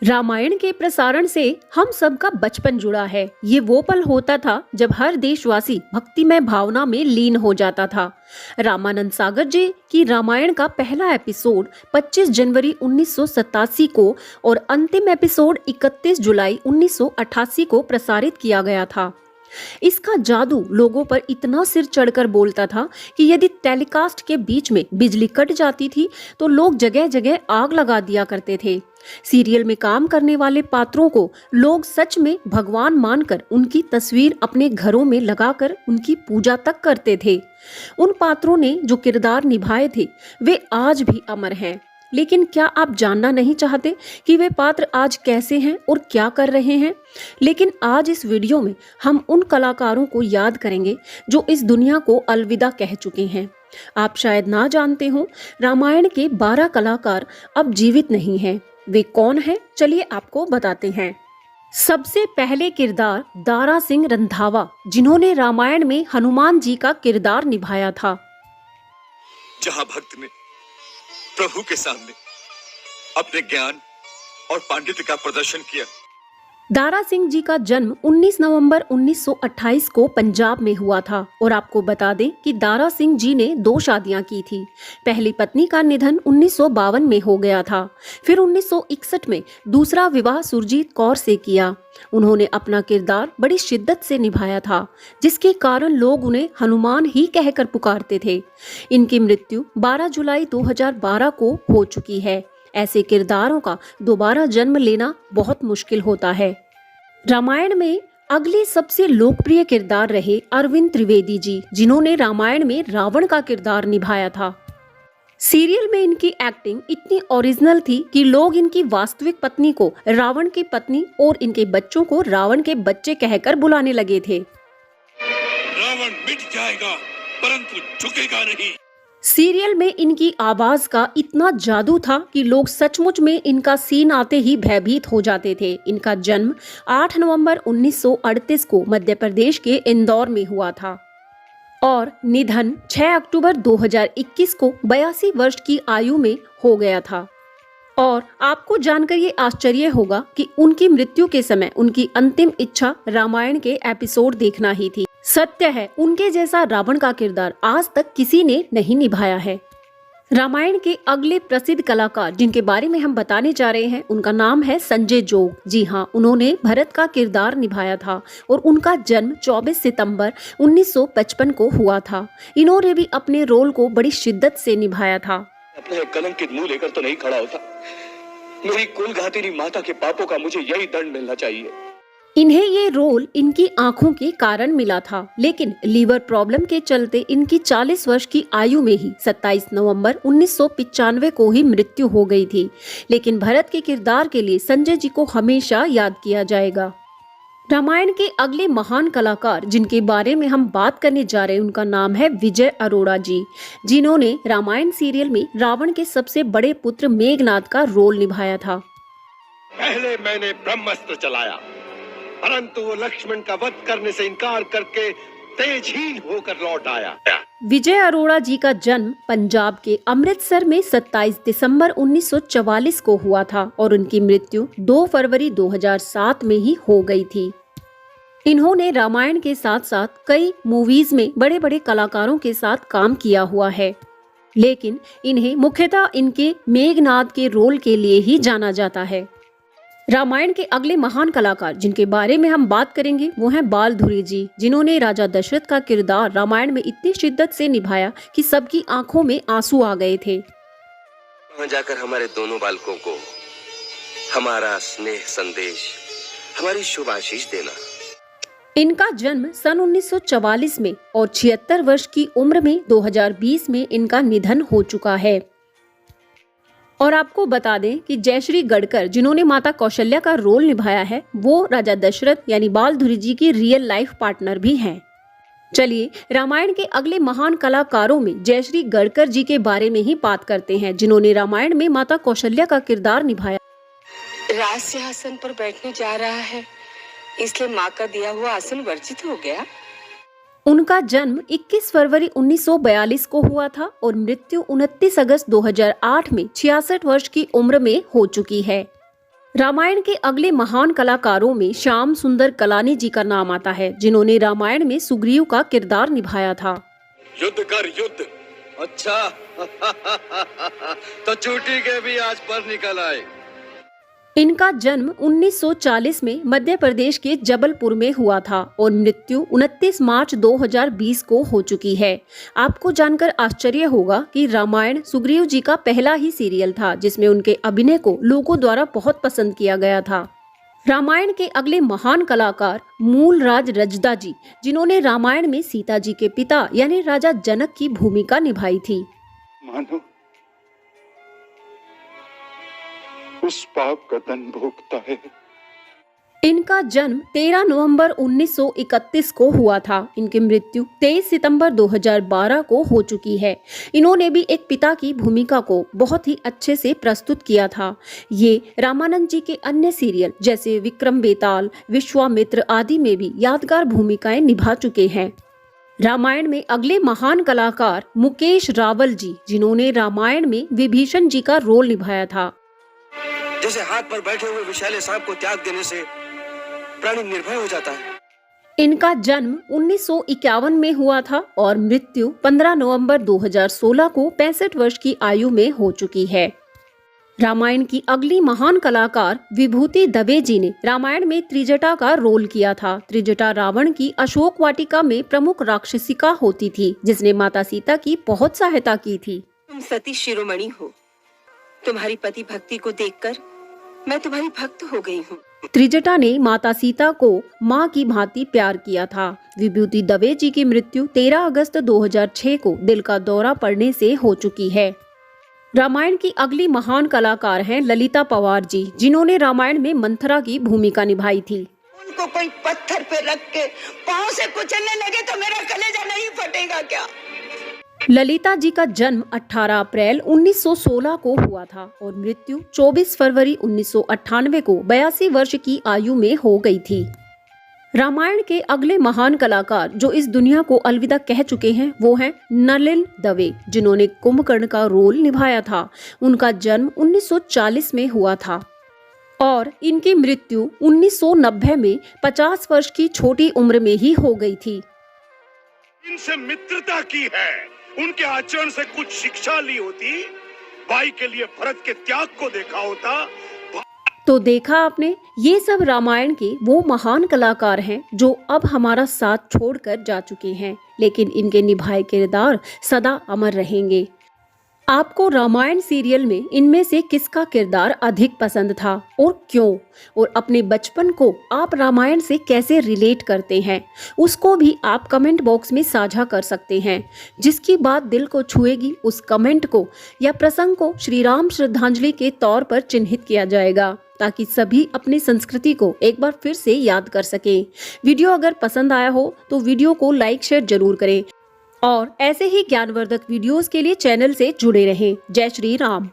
रामायण के प्रसारण से हम सबका बचपन जुड़ा है। ये वो पल होता था जब हर देशवासी भक्तिमय भावना में लीन हो जाता था। रामानंद सागर जी की रामायण का पहला एपिसोड 25 जनवरी 1987 को और अंतिम एपिसोड 31 जुलाई 1988 को प्रसारित किया गया था। इसका जादू लोगों पर इतना सिर चढ़कर बोलता था कि यदि टेलीकास्ट के बीच में बिजली कट जाती थी तो लोग जगह जगह आग लगा दिया करते थे। सीरियल में काम करने वाले पात्रों को लोग सच में भगवान मानकर उनकी तस्वीर अपने घरों में लगाकर उनकी पूजा तक करते थे। उन पात्रों ने जो किरदार निभाए थे वे आज भी अमर हैं। लेकिन क्या आप जानना नहीं चाहते कि वे पात्र आज कैसे हैं और क्या कर रहे हैं? लेकिन आज इस वीडियो में हम उन कलाकारों को याद करेंगे जो इस दुनिया को अलविदा कह चुके हैं। आप शायद ना जानते हो, रामायण के 12 कलाकार अब जीवित नहीं हैं। वे कौन हैं? चलिए आपको बताते हैं। सबसे पहले किरदार दारा सिंह रंधावा, जिन्होंने रामायण में हनुमान जी का किरदार निभाया था। जहां भक्त ने प्रभु के सामने अपने ज्ञान और पांडित्य का प्रदर्शन किया। दारा सिंह जी का जन्म 19 नवंबर 1928 को पंजाब में हुआ था और आपको बता दें कि दारा सिंह जी ने 2 शादियां की थी। पहली पत्नी का निधन 1952 में हो गया था। फिर 1961 में दूसरा विवाह सुरजीत कौर से किया। उन्होंने अपना किरदार बड़ी शिद्दत से निभाया था, जिसके कारण लोग उन्हें हनुमान ही कहकर पुकारते थे। इनकी मृत्यु 12 जुलाई 2012 को हो चुकी है। ऐसे किरदारों का दोबारा जन्म लेना बहुत मुश्किल होता है। रामायण में अगले सबसे लोकप्रिय किरदार रहे अरविंद त्रिवेदी जी, जिन्होंने रामायण में रावण का किरदार निभाया था। सीरियल में इनकी एक्टिंग इतनी ओरिजिनल थी कि लोग इनकी वास्तविक पत्नी को रावण की पत्नी और इनके बच्चों को रावण के बच्चे कहकर बुलाने लगे थे। रावण मिट जाएगा परंतु झुकेगा नहीं। सीरियल में इनकी आवाज का इतना जादू था कि लोग सचमुच में इनका सीन आते ही भयभीत हो जाते थे। इनका जन्म 8 नवंबर 1938 को मध्य प्रदेश के इंदौर में हुआ था और निधन 6 अक्टूबर 2021 को 82 वर्ष की आयु में हो गया था। और आपको जानकर ये आश्चर्य होगा कि उनकी मृत्यु के समय उनकी अंतिम इच्छा रामायण के एपिसोड देखना ही थी। सत्य है, उनके जैसा रावण का किरदार आज तक किसी ने नहीं निभाया है। रामायण के अगले प्रसिद्ध कलाकार जिनके बारे में हम बताने जा रहे हैं, उनका नाम है संजय जोग। जी हाँ, उन्होंने भरत का किरदार निभाया था और उनका जन्म 24 सितंबर 1955 को हुआ था। इन्होंने भी अपने रोल को बड़ी शिद्दत से निभाया था। अपने कलंकित मुंह लेकर तो नहीं खड़ा होता। मेरी कुलघातिनी माता के पापों का मुझे यही दंड मिलना चाहिए। इन्हें ये रोल इनकी आंखों के कारण मिला था, लेकिन लीवर प्रॉब्लम के चलते इनकी 40 वर्ष की आयु में ही 27 नवंबर 1995 को ही मृत्यु हो गई थी। लेकिन भरत के किरदार के लिए संजय जी को हमेशा याद किया जाएगा। रामायण के अगले महान कलाकार जिनके बारे में हम बात करने जा रहे हैं, उनका नाम है विजय अरोड़ा जी, जिन्होंने रामायण सीरियल में रावण के सबसे बड़े पुत्र मेघनाद का रोल निभाया था। पहले मैंने ब्रह्मास्त्र चलाया, परंतु वो लक्ष्मण का वध करने से इनकार करके तेजहीन होकर लौट आया। विजय अरोड़ा जी का जन्म पंजाब के अमृतसर में 27 दिसंबर 1944 को हुआ था और उनकी मृत्यु 2 फरवरी 2007 में ही हो गई थी। इन्होंने रामायण के साथ साथ कई मूवीज में बड़े बड़े कलाकारों के साथ काम किया हुआ है, लेकिन इन्हें मुख्यतः इनके मेघनाद के रोल के लिए ही जाना जाता है। रामायण के अगले महान कलाकार जिनके बारे में हम बात करेंगे वो हैं बालधुरी जी, जिन्होंने राजा दशरथ का किरदार रामायण में इतनी शिद्दत से निभाया कि सबकी आंखों में आंसू आ गए थे। वहां जाकर हमारे दोनों बालकों को हमारा स्नेह संदेश, हमारी शुभ आशीष देना। इनका जन्म सन 1944 में और 76 वर्ष की उम्र में 2020 में इनका निधन हो चुका है। और आपको बता दें कि जयश्री गढ़कर, जिन्होंने माता कौशल्या का रोल निभाया है, वो राजा दशरथ यानी बालधुरी जी की रियल लाइफ पार्टनर भी हैं। चलिए रामायण के अगले महान कलाकारों में जयश्री गढ़कर जी के बारे में ही बात करते हैं, जिन्होंने रामायण में माता कौशल्या का किरदार निभाया। राज सिंहासन पर बैठने जा रहा है, इसलिए माँ का दिया हुआ आसन वर्जित हो गया। उनका जन्म 21 फरवरी 1942 को हुआ था और मृत्यु 29 अगस्त 2008 में 66 वर्ष की उम्र में हो चुकी है। रामायण के अगले महान कलाकारों में श्याम सुंदर कलानी जी का नाम आता है, जिन्होंने रामायण में सुग्रीव का किरदार निभाया था। युद्ध कर युद्ध। अच्छा तो चूटी के भी आज पर निकल आए। इनका जन्म 1940 में मध्य प्रदेश के जबलपुर में हुआ था और मृत्यु 29 मार्च 2020 को हो चुकी है। आपको जानकर आश्चर्य होगा कि रामायण सुग्रीव जी का पहला ही सीरियल था जिसमें उनके अभिनय को लोगों द्वारा बहुत पसंद किया गया था। रामायण के अगले महान कलाकार मूलराज रजदा जी, जिन्होंने रामायण में सीता जी के पिता यानी राजा जनक की भूमिका निभाई थी। मानो उस पाप का दंड भोगता है। इनका जन्म 13 नवंबर 1931 को हुआ था। इनकी मृत्यु 23 सितंबर 2012 को हो चुकी है। इन्होंने भी एक पिता की भूमिका को बहुत ही अच्छे से प्रस्तुत किया था। ये रामानंद जी के अन्य सीरियल जैसे विक्रम बेताल, विश्वामित्र आदि में भी यादगार भूमिकाएं निभा चुके हैं। रामायण में अगले महान कलाकार मुकेश रावल जी, जिन्होंने रामायण में विभीषण जी का रोल निभाया था। जैसे हाथ पर बैठे हुए विषैले सांप को त्याग देने से प्राणी निर्भय हो जाता है। इनका जन्म 1951 में हुआ था और मृत्यु 15 नवंबर 2016 को 65 वर्ष की आयु में हो चुकी है। रामायण की अगली महान कलाकार विभूति दवे जी ने रामायण में त्रिजटा का रोल किया था। त्रिजटा रावण की अशोक वाटिका में प्रमुख राक्षसिका होती थी, जिसने माता सीता की बहुत सहायता की थी। तुम सती शिरोमणि हो। तुम्हारी पति भक्ति को देखकर मैं तुम्हारी भक्त हो गई हूँ। त्रिजटा ने माता सीता को माँ की भांति प्यार किया था। विभूति दवे जी की मृत्यु 13 अगस्त 2006 को दिल का दौरा पड़ने से हो चुकी है। रामायण की अगली महान कलाकार हैं ललिता पवार जी, जिन्होंने रामायण में मंथरा की भूमिका निभाई थी। उनको कोई पत्थर पे रख के पाँव से कुचलने लगे तो मेरा कलेजा नहीं फटेगा क्या? ललिता जी का जन्म 18 अप्रैल 1916 को हुआ था और मृत्यु 24 फरवरी 1998 को 82 वर्ष की आयु में हो गई थी। रामायण के अगले महान कलाकार जो इस दुनिया को अलविदा कह चुके हैं वो हैं नलिन दवे, जिन्होंने कुंभकर्ण का रोल निभाया था। उनका जन्म 1940 में हुआ था और इनकी मृत्यु 1990 में 50 वर्ष की छोटी उम्र में ही हो गई थी। इनसे मित्रता की है, उनके आचरण से कुछ शिक्षा ली होती, भाई के लिए भरत के त्याग को देखा होता। तो देखा आपने, ये सब रामायण के वो महान कलाकार हैं जो अब हमारा साथ छोड़कर जा चुके हैं, लेकिन इनके निभाए किरदार सदा अमर रहेंगे। आपको रामायण सीरियल में इनमें से किसका किरदार अधिक पसंद था और क्यों? और अपने बचपन को आप रामायण से कैसे रिलेट करते हैं, उसको भी आप कमेंट बॉक्स में साझा कर सकते हैं। जिसकी बात दिल को छुएगी उस कमेंट को या प्रसंग को श्री राम श्रद्धांजलि के तौर पर चिन्हित किया जाएगा, ताकि सभी अपनी संस्कृति को एक बार फिर से याद कर सकें। वीडियो अगर पसंद आया हो तो वीडियो को लाइक शेयर जरूर करें और ऐसे ही ज्ञानवर्धक वीडियोस के लिए चैनल से जुड़े रहें। जय श्री राम।